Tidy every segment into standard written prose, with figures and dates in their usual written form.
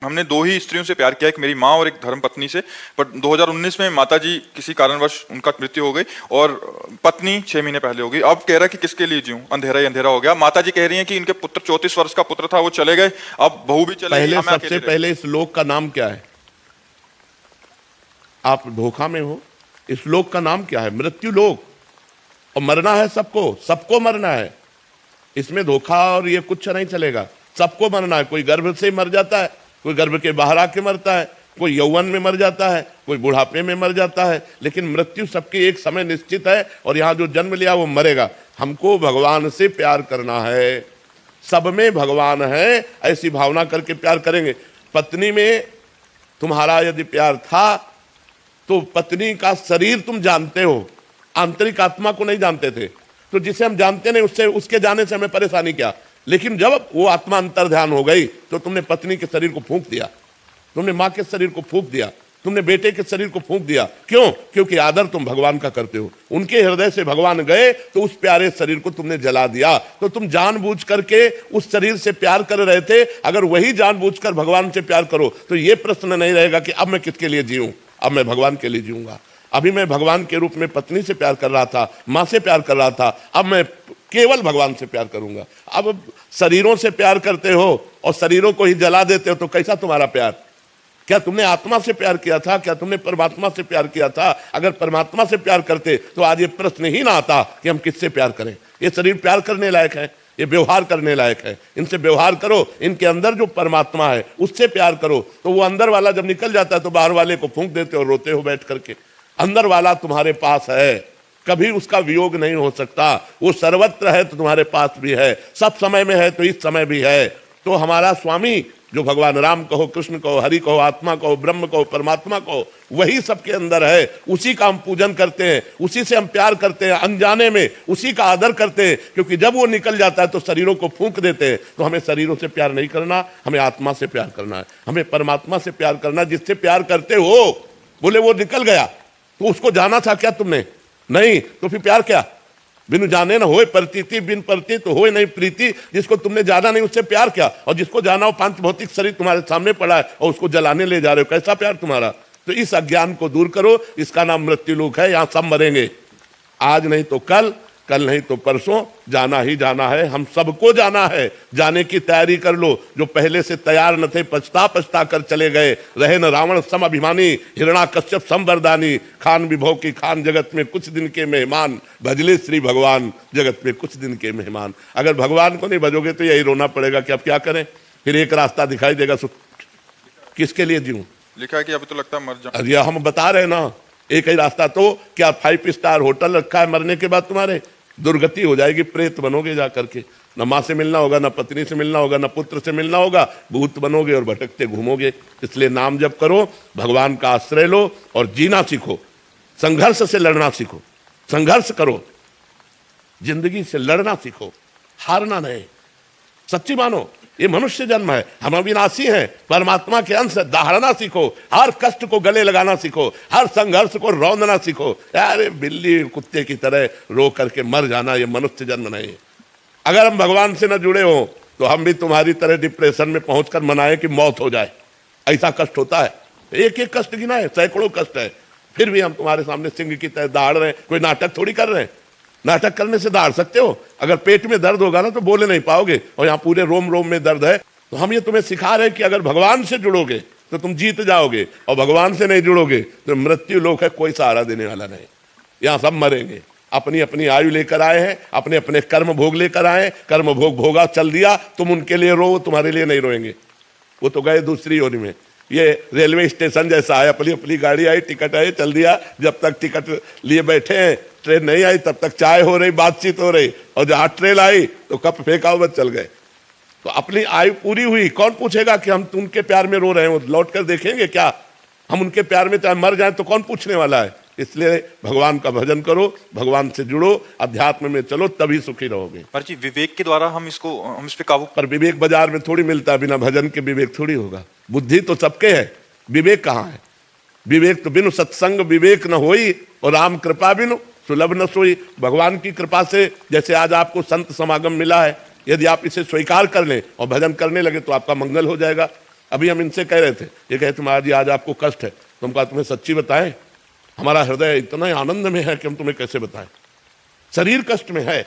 हमने दो ही स्त्रियों से प्यार किया, एक मेरी माँ और एक धर्म पत्नी से। बट 2019 में माता जी किसी कारणवश उनका मृत्यु हो गई और पत्नी 6 महीने पहले हो गई। अब कह रहा है कि किसके लिए जीऊं, अंधेरा ही अंधेरा हो गया। माता जी कह रही हैं कि इनके पुत्र 34 वर्ष का पुत्र था, वो चले गए, अब बहू भी चले गई। सबसे पहले इस लोक का नाम क्या है? आप धोखा में हो। इस लोक का नाम क्या है? मृत्यु लोक। और मरना है सबको, सबको मरना है। इसमें धोखा और ये कुछ नहीं चलेगा। सबको मरना है। कोई गर्भ से मर जाता है, कोई गर्भ के बाहर आके मरता है, कोई यौवन में मर जाता है, कोई बुढ़ापे में मर जाता है, लेकिन मृत्यु सबकी एक समय निश्चित है। और यहाँ जो जन्म लिया वो मरेगा। हमको भगवान से प्यार करना है, सब में भगवान है, ऐसी भावना करके प्यार करेंगे। पत्नी में तुम्हारा यदि प्यार था तो पत्नी का शरीर तुम जानते हो, आंतरिक आत्मा को नहीं जानते थे। तो जिसे हम जानते नहीं उससे, उसके जाने से हमें परेशानी क्या। लेकिन जब वो आत्मा अंतर ध्यान हो गई तो तुमने पत्नी के शरीर को फूंक दिया, तुमने माँ के शरीर को फूंक दिया, तुमने बेटे के शरीर को फूंक दिया। क्यों? क्योंकि आदर तुम भगवान का करते हो। उनके हृदय से भगवान गए तो उस प्यारे शरीर को तुमने जला दिया। तो तुम जानबूझ करके उस शरीर से प्यार कर रहे थे। अगर वही जानबूझकर भगवान से प्यार करो तो ये प्रश्न नहीं रहेगा कि अब मैं किसके लिए जीऊं, अब मैं भगवान के लिए जीऊंगा। अभी मैं भगवान के रूप में पत्नी से प्यार कर रहा था, माँ से प्यार कर रहा था, अब मैं केवल भगवान से प्यार करूंगा। अब शरीरों से प्यार करते हो और शरीरों को ही जला देते हो तो कैसा तुम्हारा प्यार? क्या तुमने आत्मा से प्यार किया था? क्या तुमने परमात्मा से प्यार किया था? अगर परमात्मा से प्यार करते तो आज ये प्रश्न ही ना आता कि हम किससे प्यार करें। ये शरीर प्यार करने लायक है, ये व्यवहार करने लायक है। इनसे व्यवहार करो, इनके अंदर जो परमात्मा है उससे प्यार करो। तो वो अंदर वाला जब निकल जाता है तो बाहर वाले को फूंक देते हो, रोते हो बैठ करके। अंदर वाला तुम्हारे पास है, कभी उसका वियोग नहीं हो सकता। वो सर्वत्र है तो तुम्हारे पास भी है, सब समय में है तो इस समय भी है। तो हमारा स्वामी जो भगवान राम कहो, कृष्ण कहो, हरि कहो, आत्मा कहो, ब्रह्म कहो, परमात्मा कहो, वही सबके अंदर है। उसी का हम पूजन करते हैं, उसी से हम प्यार करते हैं, अनजाने में उसी का आदर करते हैं। क्योंकि जब वो निकल जाता है तो शरीरों को फूंक देते हैं। तो हमें शरीरों से प्यार नहीं करना, हमें आत्मा से प्यार करना है, हमें परमात्मा से प्यार करना। जिससे प्यार करते हो, बोले वो निकल गया तो उसको जाना था क्या तुमने? नहीं, तो फिर प्यार क्या? बिनु जाने न होए प्रतीति, बिन प्रतीत तो होए नहीं प्रीति। जिसको तुमने जाना नहीं उससे प्यार क्या? और जिसको जाना हो, पांच भौतिक शरीर तुम्हारे सामने पड़ा है और उसको जलाने ले जा रहे हो, कैसा प्यार तुम्हारा? तो इस अज्ञान को दूर करो। इसका नाम मृत्यु लोक है। यहाँ सब मरेंगे, आज नहीं तो कल, कल नहीं तो परसों, जाना ही जाना है। हम सबको जाना है, जाने की तैयारी कर लो। जो पहले से तैयार न थे, पछता पछता कर चले गए। रहे न रावण सम अभिमानी, हिरणाकश्यप सम वरदानी। खान विभव की खान, जगत में कुछ दिन के मेहमान। भजले श्री भगवान, जगत में कुछ दिन के मेहमान। अगर भगवान को नहीं भजोगे तो यही रोना पड़ेगा कि अब क्या करें। फिर एक रास्ता दिखाई देगा, किसके लिए जीऊं? लिखा है कि अभी तो लगता है मर जाऊं। अरे हम बता रहे ना, एक ही रास्ता। तो क्या 5 स्टार होटल रखा है? मरने के बाद तुम्हारे दुर्गति हो जाएगी, प्रेत बनोगे जा करके। न माँ से मिलना होगा, न पत्नी से मिलना होगा, न पुत्र से मिलना होगा, भूत बनोगे और भटकते घूमोगे। इसलिए नाम जप करो, भगवान का आश्रय लो और जीना सीखो। संघर्ष से लड़ना सीखो, संघर्ष करो, जिंदगी से लड़ना सीखो, हारना नहीं। सच्ची मानो, ये मनुष्य जन्म है, हम अविनाशी हैं, परमात्मा के अंश। दहाड़ना सीखो, हर कष्ट को गले लगाना सीखो, हर संघर्ष को रौंदना सीखो। अरे बिल्ली कुत्ते की तरह रो करके मर जाना, ये मनुष्य जन्म नहीं है। अगर हम भगवान से न जुड़े हो तो हम भी तुम्हारी तरह डिप्रेशन में पहुंचकर मनाए कि मौत हो जाए। ऐसा कष्ट होता है, एक एक कष्ट गिना है, सैकड़ों कष्ट है। फिर भी हम तुम्हारे सामने सिंह की तरह दहाड़ रहे हैं। कोई नाटक थोड़ी कर रहे हैं। नाटक करने से दहाड़ सकते हो? अगर पेट में दर्द होगा ना तो बोले नहीं पाओगे, और यहाँ पूरे रोम रोम में दर्द है। तो हम ये तुम्हें सिखा रहे हैं कि अगर भगवान से जुड़ोगे तो तुम जीत जाओगे, और भगवान से नहीं जुड़ोगे तो मृत्यु लोक है, कोई सहारा देने वाला नहीं। यहाँ सब मरेंगे। अपनी अपनी आयु लेकर आए हैं, अपने अपने कर्म भोग लेकर आए। कर्म भोग भोगा, चल दिया। तुम उनके लिए रो, तुम्हारे लिए नहीं रोएंगे। वो तो गए दूसरी योनि में। ये रेलवे स्टेशन जैसा है, अपनी अपनी गाड़ी आई, टिकट आई, चल दिया। जब तक टिकट लिए बैठे हैं, ट्रेन नहीं आई, तब तक चाय हो रही, बातचीत हो रही। और जहां ट्रेन आई तो कप फेंका हुआ चल गए। तो अपनी आयु पूरी हुई, कौन पूछेगा कि हम उनके प्यार में रो रहे हैं? लौट कर देखेंगे क्या हम उनके प्यार में? चाहे मर जाए तो कौन पूछने वाला है? इसलिए भगवान का भजन करो, भगवान से जुड़ो, अध्यात्म में चलो, तभी सुखी रहोगे। पर जी विवेक के द्वारा हम इस पे काबू। पर विवेक बाजार में थोड़ी मिलता है, बिना भजन के विवेक थोड़ी होगा। बुद्धि तो सबके है, विवेक कहाँ है? विवेक तो बिनु सत्संग विवेक न होई, और राम कृपा बिनु सुलभ न सोई। भगवान की कृपा से जैसे आज आपको संत समागम मिला है, यदि आप इसे स्वीकार कर लें और भजन करने लगे तो आपका मंगल हो जाएगा। अभी हम इनसे कह रहे थे, ये कहते महाराज जी आज आपको कष्ट है, तो हम कहा तुम्हें सच्ची बताएं, हमारा हृदय इतना आनंद में है कि हम तुम्हें कैसे बताएं। शरीर कष्ट में है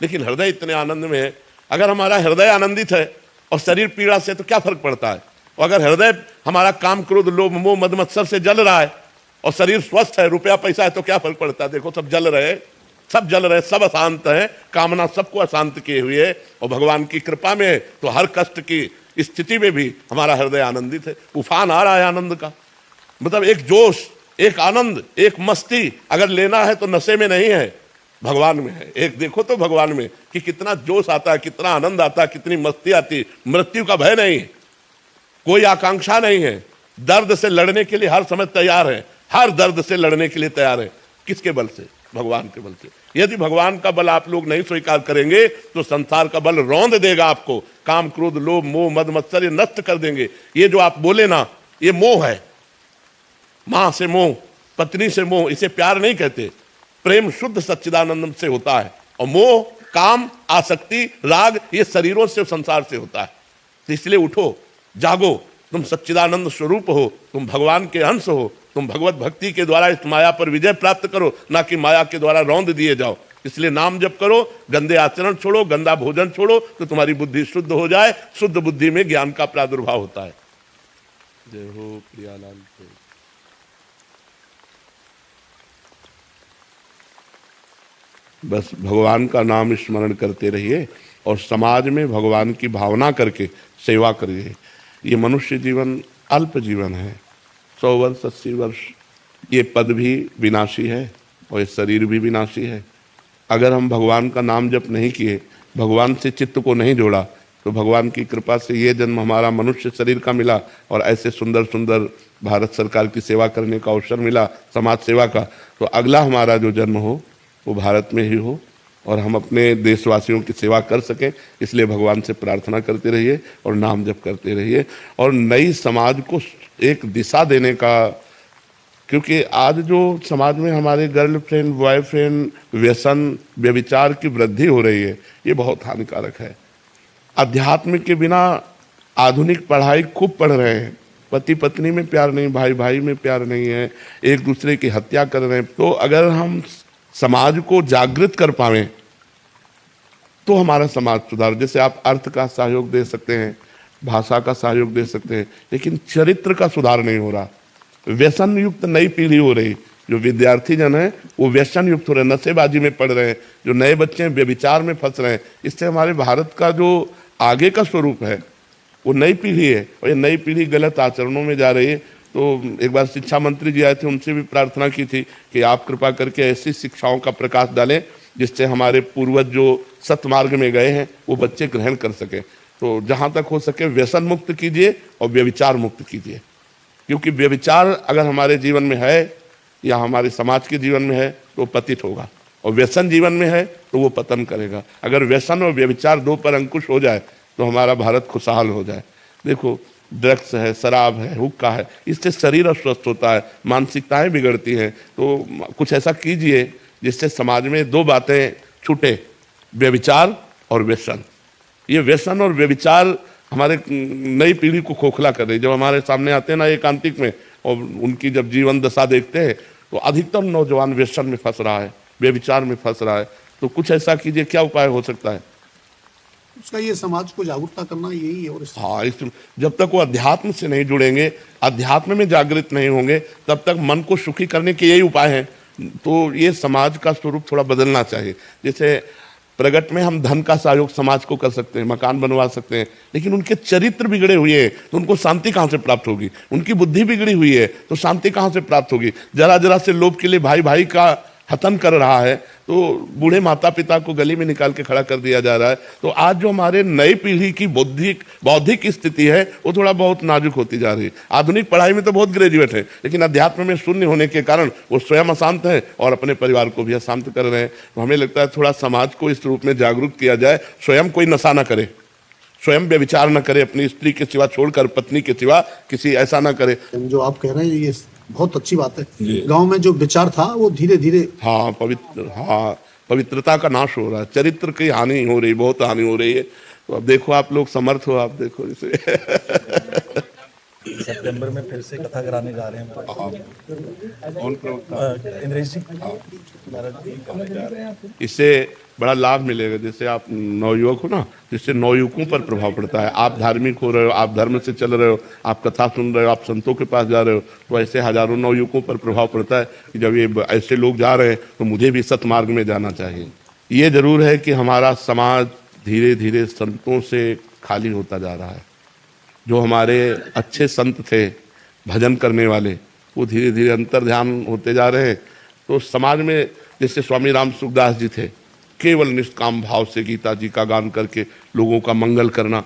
लेकिन हृदय इतने आनंद में है। अगर हमारा हृदय आनंदित है और शरीर पीड़ा से तो क्या फर्क पड़ता है, और अगर हृदय हमारा काम क्रोध लोभ मोह मद मत्सर से जल रहा है और शरीर स्वस्थ है, रुपया पैसा है, तो क्या फर्क पड़ता है। देखो सब जल रहे, सब जल रहे, सब अशांत है, कामना सबको अशांत किए हुए है, और भगवान की कृपा में तो हर कष्ट की स्थिति में भी हमारा हृदय आनंदित है। उफान आ रहा है आनंद का, मतलब एक जोश, एक आनंद, एक मस्ती अगर लेना है तो नशे में नहीं है, भगवान में है। एक देखो तो भगवान में कि कितना जोश आता है, कितना आनंद आता है, कितनी मस्ती आती है। मृत्यु का भय नहीं, कोई आकांक्षा नहीं है, दर्द से लड़ने के लिए हर समय तैयार है, हर दर्द से लड़ने के लिए तैयार है। किसके बल से? भगवान के बल से। यदि भगवान का बल आप लोग नहीं स्वीकार करेंगे तो संसार का बल रौंद देगा आपको। काम क्रोध लोभ मोह मद मत्सर ये नष्ट कर देंगे। ये जो आप बोले ना, ये मोह है, मां से मोह, पत्नी से मोह, इसे प्यार नहीं कहते। प्रेम शुद्ध सच्चिदानंद से होता है, और मोह काम आसक्ति राग ये शरीरों से संसार से होता है। तो इसलिए उठो, जागो, तुम सच्चिदानंद स्वरूप हो, तुम भगवान के अंश हो, तुम भगवत भक्ति के द्वारा इस माया पर विजय प्राप्त करो, ना कि माया के द्वारा रौंद दिए जाओ। इसलिए नाम जप करो, गंदे आचरण छोड़ो, गंदा भोजन छोड़ो, तो तुम्हारी बुद्धि शुद्ध हो जाए। शुद्ध बुद्धि में ज्ञान का प्रादुर्भाव होता है। जय हो प्रियालाल। बस भगवान का नाम स्मरण करते रहिए और समाज में भगवान की भावना करके सेवा करिए। ये मनुष्य जीवन अल्प जीवन है, 100 वर्ष 80 वर्ष। ये पद भी विनाशी है और ये शरीर भी विनाशी है। अगर हम भगवान का नाम जप नहीं किए, भगवान से चित्त को नहीं जोड़ा, तो भगवान की कृपा से ये जन्म हमारा मनुष्य शरीर का मिला और ऐसे सुंदर सुंदर भारत सरकार की सेवा करने का अवसर मिला, समाज सेवा का, तो अगला हमारा जो जन्म हो वो भारत में ही हो और हम अपने देशवासियों की सेवा कर सकें। इसलिए भगवान से प्रार्थना करते रहिए और नाम जप करते रहिए और नई समाज को एक दिशा देने का, क्योंकि आज जो समाज में हमारे गर्लफ्रेंड बॉयफ्रेंड व्यसन व्यभिचार की वृद्धि हो रही है, ये बहुत हानिकारक है। अध्यात्म के बिना आधुनिक पढ़ाई खूब पढ़ रहे हैं, पति पत्नी में प्यार नहीं, भाई भाई में प्यार नहीं है, एक दूसरे की हत्या कर रहे हैं। तो अगर हम समाज को जागृत कर पाएं तो हमारा समाज सुधार। जैसे आप अर्थ का सहयोग दे सकते हैं, भाषा का सहयोग दे सकते हैं, लेकिन चरित्र का सुधार नहीं हो रहा। व्यसन युक्त नई पीढ़ी हो रही, जो विद्यार्थी जन है वो व्यसन युक्त हो रहे, नशेबाजी में पड़ रहे हैं, जो नए बच्चे व्यभिचार में फंस रहे हैं। इससे हमारे भारत का जो आगे का स्वरूप है वो नई पीढ़ी है और ये नई पीढ़ी गलत आचरणों में जा रही है। तो एक बार शिक्षा मंत्री जी आए थे, उनसे भी प्रार्थना की थी कि आप कृपा करके ऐसी शिक्षाओं का प्रकाश डालें जिससे हमारे पूर्वज जो सतमार्ग में गए हैं वो बच्चे ग्रहण कर सकें। तो जहाँ तक हो सके व्यसन मुक्त कीजिए और व्यभिचार मुक्त कीजिए, क्योंकि व्यभिचार अगर हमारे जीवन में है या हमारे समाज के जीवन में है तो पतित होगा, और व्यसन जीवन में है तो वो पतन करेगा। अगर व्यसन और व्यभिचार दो पर अंकुश हो जाए तो हमारा भारत खुशहाल हो जाए। देखो ड्रग्स है, शराब है, हुक्का है, इससे शरीर अस्वस्थ होता है, मानसिकताएं बिगड़ती हैं। तो कुछ ऐसा कीजिए जिससे समाज में दो बातें छूटे, व्यभिचार और व्यसन। ये व्यसन और व्यभिचार हमारे नई पीढ़ी को खोखला कर रही। जब हमारे सामने आते हैं ना एकांतिक में और उनकी जब जीवन दशा देखते हैं तो अधिकतम नौजवान व्यसन में फंस रहा है, व्यभिचार में फंस रहा है। तो कुछ ऐसा कीजिए, क्या उपाय हो सकता है? उसका ये समाज को जागरूकता करना यही है। और हाँ, जब तक वो अध्यात्म से नहीं जुड़ेंगे, अध्यात्म में जागृत नहीं होंगे, तब तक मन को सुखी करने के यही उपाय हैं। तो ये समाज का स्वरूप थोड़ा बदलना चाहिए। जैसे प्रगट में हम धन का सहयोग समाज को कर सकते हैं, मकान बनवा सकते हैं, लेकिन उनके चरित्र बिगड़े हुए हैं तो उनको शांति कहाँ से प्राप्त होगी? उनकी बुद्धि बिगड़ी हुई है तो शांति कहाँ से प्राप्त होगी? जरा जरा से लोभ के लिए भाई भाई का हतन कर रहा है, तो बूढ़े माता पिता को गली में निकाल के खड़ा कर दिया जा रहा है। तो आज जो हमारे नई पीढ़ी की बौद्धिक स्थिति है वो थोड़ा बहुत नाजुक होती जा रही है। आधुनिक पढ़ाई में तो बहुत ग्रेजुएट है, लेकिन अध्यात्म में शून्य होने के कारण वो स्वयं अशांत है और अपने परिवार को भी अशांत कर रहे हैं। तो हमें लगता है थोड़ा समाज को इस रूप में जागरूक किया जाए। स्वयं कोई नशा न करे, स्वयं व्यभिचार न करे, अपनी स्त्री के सिवा छोड़कर पत्नी के सिवा किसी ऐसा न करे। जो आप कह रहे हैं ये बहुत अच्छी बात है। गांव में जो विचार था वो धीरे धीरे पवित्रता का नाश हो रहा है, चरित्र की हानि हो रही, बहुत हानि हो रही है। तो अब देखो आप लोग समर्थ हो, आप देखो इसे सितंबर में फिर से कथा कराने जा रहे हैं। कौन प्रवक्ता? इंद्रेश जी। इससे बड़ा लाभ मिलेगा। जैसे आप नवयुवक हो ना, जिससे नवयुवकों पर प्रभाव पड़ता है। आप धार्मिक हो रहे हो, आप धर्म से चल रहे हो, आप कथा सुन रहे हो, आप संतों के पास जा रहे हो, तो ऐसे हजारों नवयुवकों पर प्रभाव पड़ता है कि जब ये ऐसे लोग जा रहे हैं तो मुझे भी सतमार्ग में जाना चाहिए। ये जरूर है कि हमारा समाज धीरे धीरे संतों से खाली होता जा रहा है। जो हमारे अच्छे संत थे, भजन करने वाले, वो धीरे धीरे अंतर्ध्यान होते जा रहे हैं। तो समाज में जैसे स्वामी राम सुखदास जी थे, केवल निष्काम भाव से गीता जी का गान करके लोगों का मंगल करना।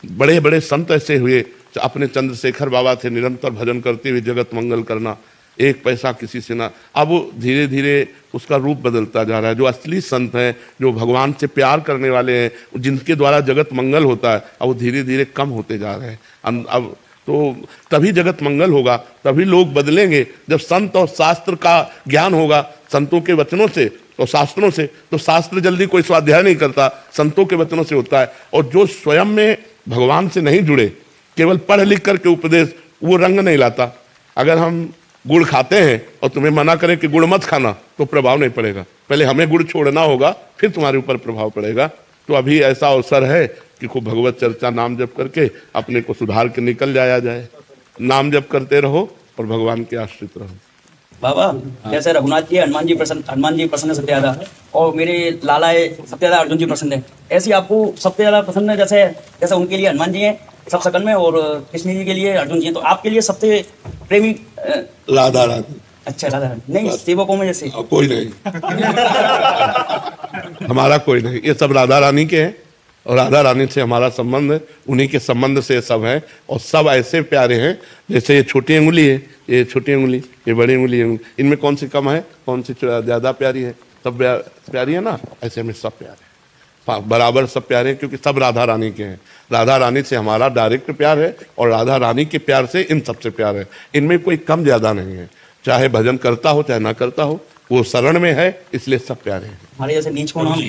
बड़े बड़े संत ऐसे हुए, अपने चंद्रशेखर बाबा थे, निरंतर भजन करते हुए जगत मंगल करना, एक पैसा किसी से ना। अब वो धीरे धीरे उसका रूप बदलता जा रहा है। जो असली संत हैं, जो भगवान से प्यार करने वाले हैं, जिनके द्वारा जगत मंगल होता है, अब वो धीरे धीरे कम होते जा रहे हैं। अब तो तभी जगत मंगल होगा, तभी लोग बदलेंगे जब संत और शास्त्र का ज्ञान होगा, संतों के वचनों से और शास्त्रों से। तो शास्त्र जल्दी कोई स्वाध्याय नहीं करता, संतों के वचनों से होता है। और जो स्वयं में भगवान से नहीं जुड़े, केवल पढ़ लिख करके उपदेश, वो रंग नहीं लाता। अगर हम गुड़ खाते हैं और तुम्हें मना करें कि गुड़ मत खाना, तो प्रभाव नहीं पड़ेगा। पहले हमें गुड़ छोड़ना होगा, फिर तुम्हारे ऊपर प्रभाव पड़ेगा। तो अभी ऐसा अवसर है कि खूब भगवत चर्चा, नाम जप करके अपने को सुधार के निकल जाया जाए। नाम जप करते रहो और भगवान के आश्रित रहो। बाबा जैसे रघुनाथ जी हनुमान जी प्रसन्न है सबसे ज्यादा, और मेरे लाला है सबसे ज्यादा अर्जुन जी प्रसन्न है। ऐसी आपको सबसे ज्यादा पसंद है? जैसे उनके लिए हनुमान जी हैं सब सकल में, और कृष्ण जी के लिए अर्जुन जी हैं, तो आपके लिए सबसे प्रेमी राधा रानी। अच्छा, राधा रानी। नहीं, सेवकों में जैसे कोई नहीं हमारा कोई नहीं, ये सब राधा रानी के हैं और राधा रानी से हमारा संबंध है। उन्हीं के संबंध से सब है, और सब ऐसे प्यारे हैं। जैसे ये छोटी अंगुली है, ये छोटी अंगुली, ये बड़ी अंगुली है, इनमें कौन सी कम है, कौन सी ज्यादा प्यारी है? सब प्यारी है ना। ऐसे हमें सब प्यारे हैं, बराबर सब प्यारे हैं, क्योंकि सब राधा रानी के हैं। राधा रानी से हमारा डायरेक्ट प्यार है, और राधा रानी के प्यार से इन सबसे प्यार है। इनमें कोई कम ज्यादा नहीं है, चाहे भजन करता हो चाहे ना करता हो, वो शरण में है, इसलिए सब प्यारे हैं। हमारे जैसे नीच को नाम